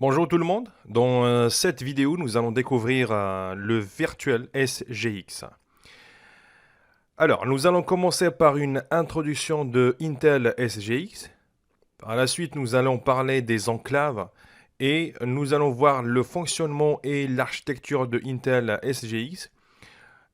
Bonjour tout le monde, dans cette vidéo nous allons découvrir le Virtual SGX. Alors nous allons commencer par une introduction de Intel SGX. Par la suite nous allons parler des enclaves et nous allons voir le fonctionnement et l'architecture de Intel SGX.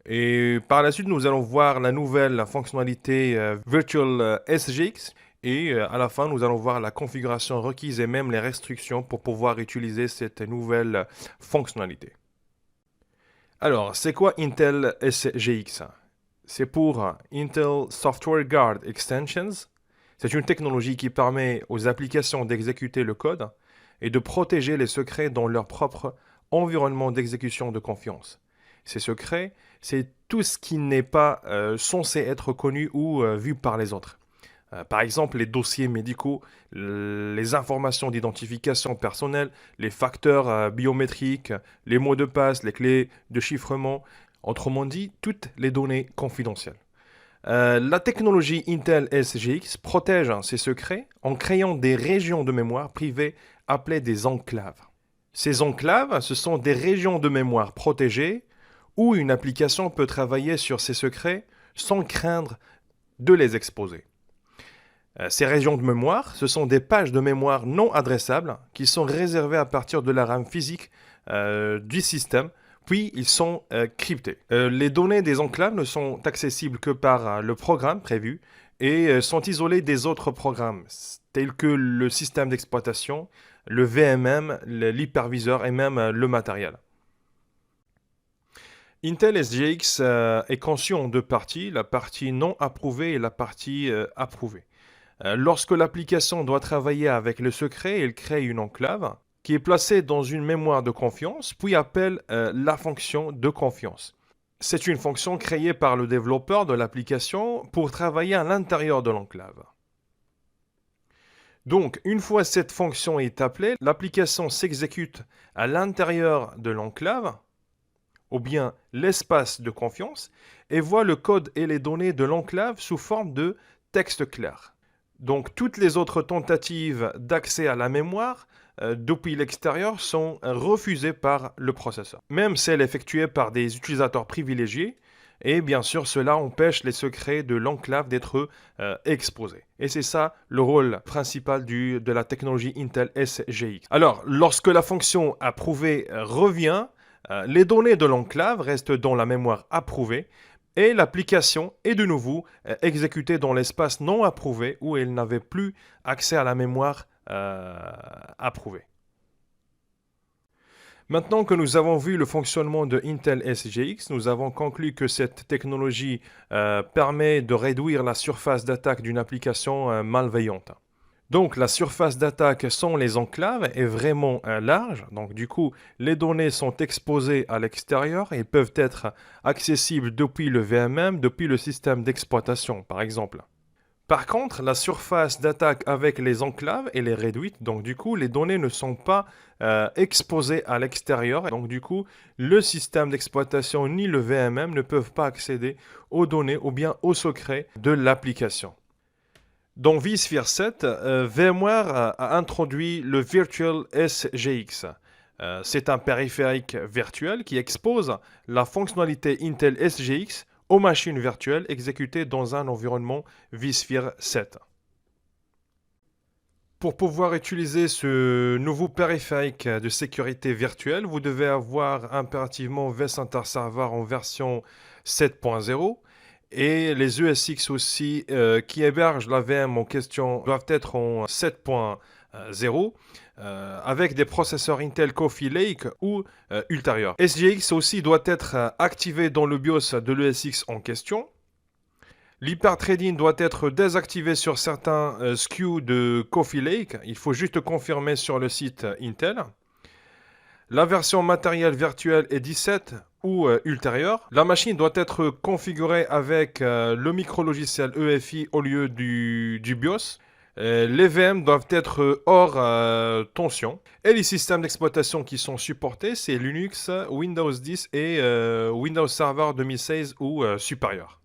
Et par la suite nous allons voir la nouvelle fonctionnalité Virtual SGX. Et à la fin, nous allons voir la configuration requise et même les restrictions pour pouvoir utiliser cette nouvelle fonctionnalité. Alors, c'est quoi Intel SGX? C'est pour Intel Software Guard Extensions. C'est une technologie qui permet aux applications d'exécuter le code et de protéger les secrets dans leur propre environnement d'exécution de confiance. Ces secrets, c'est tout ce qui n'est pas censé être connu ou vu par les autres. Par exemple, les dossiers médicaux, les informations d'identification personnelle, les facteurs biométriques, les mots de passe, les clés de chiffrement, autrement dit, toutes les données confidentielles. La technologie Intel SGX protège ces secrets en créant des régions de mémoire privées appelées des enclaves. Ces enclaves, ce sont des régions de mémoire protégées où une application peut travailler sur ces secrets sans craindre de les exposer. Ces régions de mémoire, ce sont des pages de mémoire non adressables qui sont réservées à partir de la RAM physique du système, puis ils sont cryptés. Les données des enclaves ne sont accessibles que par le programme prévu et sont isolées des autres programmes, tels que le système d'exploitation, le VMM, l'hyperviseur et même le matériel. Intel SGX est conçu en deux parties, la partie non approuvée et la partie approuvée. Lorsque l'application doit travailler avec le secret, elle crée une enclave qui est placée dans une mémoire de confiance, puis appelle la fonction de confiance. C'est une fonction créée par le développeur de l'application pour travailler à l'intérieur de l'enclave. Donc, une fois cette fonction est appelée, l'application s'exécute à l'intérieur de l'enclave, ou bien l'espace de confiance, et voit le code et les données de l'enclave sous forme de texte clair. Donc toutes les autres tentatives d'accès à la mémoire depuis l'extérieur sont refusées par le processeur. Même celles effectuées par des utilisateurs privilégiés, et bien sûr cela empêche les secrets de l'enclave d'être exposés. Et c'est ça le rôle principal de la technologie Intel SGX. Alors lorsque la fonction approuvée revient, les données de l'enclave restent dans la mémoire approuvée, et l'application est de nouveau exécutée dans l'espace non approuvé où elle n'avait plus accès à la mémoire approuvée. Maintenant que nous avons vu le fonctionnement de Intel SGX, nous avons conclu que cette technologie permet de réduire la surface d'attaque d'une application malveillante. Donc la surface d'attaque sans les enclaves est vraiment large, donc du coup les données sont exposées à l'extérieur et peuvent être accessibles depuis le VMM, depuis le système d'exploitation par exemple. Par contre, la surface d'attaque avec les enclaves elle est réduite, donc du coup les données ne sont pas exposées à l'extérieur, donc du coup le système d'exploitation ni le VMM ne peuvent pas accéder aux données ou bien aux secrets de l'application. Dans vSphere 7, VMware a introduit le Virtual SGX. C'est un périphérique virtuel qui expose la fonctionnalité Intel SGX aux machines virtuelles exécutées dans un environnement vSphere 7. Pour pouvoir utiliser ce nouveau périphérique de sécurité virtuelle, vous devez avoir impérativement vCenter Server en version 7.0. Et les ESX aussi qui hébergent la VM en question doivent être en 7.0 avec des processeurs Intel Coffee Lake ou ultérieurs. SGX aussi doit être activé dans le BIOS de l'ESX en question. L'hyperthreading doit être désactivé sur certains SKU de Coffee Lake. Il faut juste confirmer sur le site Intel. La version matérielle virtuelle est 17 ou ultérieure. La machine doit être configurée avec le micro-logiciel EFI au lieu du BIOS. Les VM doivent être hors tension. Et les systèmes d'exploitation qui sont supportés, c'est Linux, Windows 10 et Windows Server 2016 ou supérieur.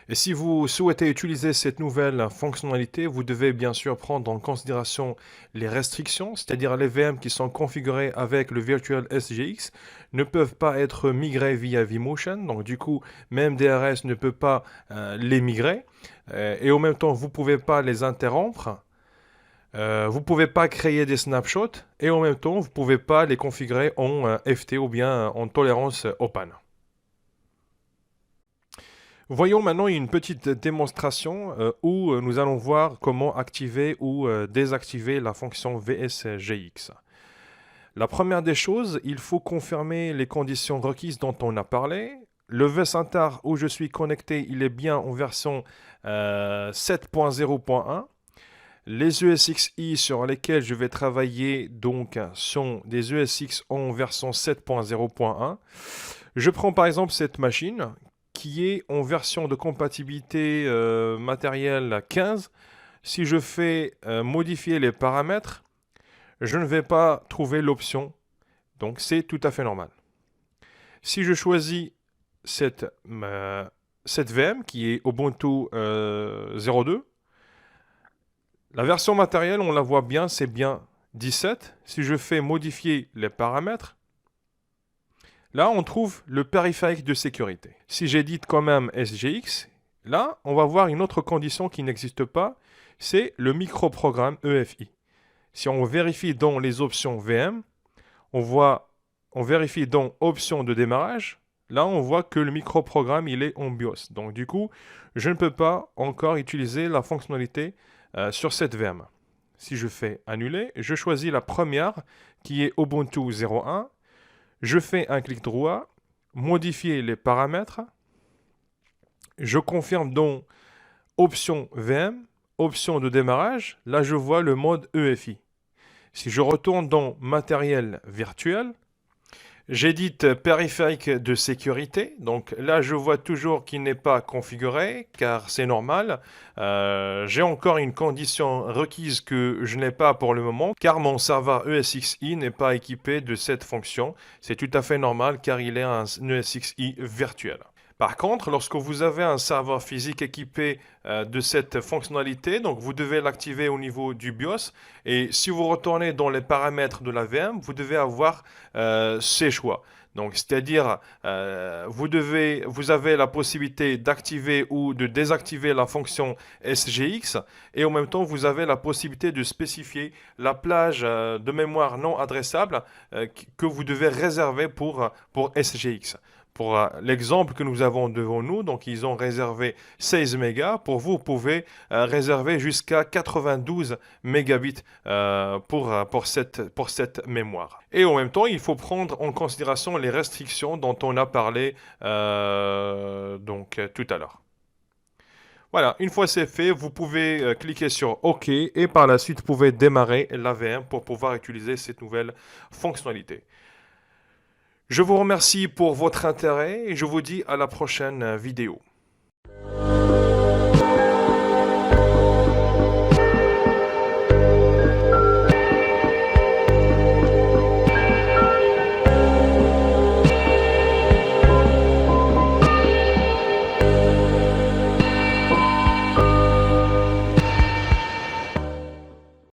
Et si vous souhaitez utiliser cette nouvelle fonctionnalité, vous devez bien sûr prendre en considération les restrictions, c'est-à-dire les VM qui sont configurés avec le Virtual SGX ne peuvent pas être migrés via vMotion. Donc du coup, même DRS ne peut pas les migrer. Et en même temps, vous ne pouvez pas les interrompre. Vous ne pouvez pas créer des snapshots. Et en même temps, vous ne pouvez pas les configurer en FT ou bien en tolérance open. Voyons maintenant une petite démonstration où nous allons voir comment activer ou désactiver la fonction VSGX. La première des choses, il faut confirmer les conditions requises dont on a parlé. Le vCenter où je suis connecté, il est bien en version 7.0.1. Les ESXi sur lesquels je vais travailler donc sont des ESX en version 7.0.1. Je prends par exemple cette machine qui est en version de compatibilité matérielle 15. Si je fais modifier les paramètres, je ne vais pas trouver l'option. Donc c'est tout à fait normal. Si je choisis cette VM qui est Ubuntu 02, la version matérielle, on la voit bien, c'est bien 17. Si je fais modifier les paramètres, là, on trouve le périphérique de sécurité. Si j'édite quand même SGX, là, on va voir une autre condition qui n'existe pas, c'est le microprogramme EFI. Si on vérifie dans les options VM, on vérifie dans options de démarrage, là, on voit que le microprogramme, il est en BIOS. Donc, du coup, je ne peux pas encore utiliser la fonctionnalité sur cette VM. Si je fais annuler, je choisis la première qui est Ubuntu 01. Je fais un clic droit, modifier les paramètres. Je confirme dans option VM, option de démarrage. Là, je vois le mode EFI. Si je retourne dans matériel virtuel, j'édite périphérique de sécurité. Donc là, je vois toujours qu'il n'est pas configuré, car c'est normal. J'ai encore une condition requise que je n'ai pas pour le moment, car mon serveur ESXi n'est pas équipé de cette fonction. C'est tout à fait normal, car il est un ESXi virtuel. Par contre, lorsque vous avez un serveur physique équipé de cette fonctionnalité, donc vous devez l'activer au niveau du BIOS. Et si vous retournez dans les paramètres de la VM, vous devez avoir ces choix. Donc, c'est-à-dire, vous avez la possibilité d'activer ou de désactiver la fonction SGX et en même temps, vous avez la possibilité de spécifier la plage de mémoire non adressable que vous devez réserver pour SGX. Pour l'exemple que nous avons devant nous, donc ils ont réservé 16 mégas. Pour vous, vous pouvez réserver jusqu'à 92 mégabits pour cette mémoire. Et en même temps, il faut prendre en considération les restrictions dont on a parlé tout à l'heure. Voilà, une fois c'est fait, vous pouvez cliquer sur OK et par la suite, vous pouvez démarrer la VM pour pouvoir utiliser cette nouvelle fonctionnalité. Je vous remercie pour votre intérêt et je vous dis à la prochaine vidéo.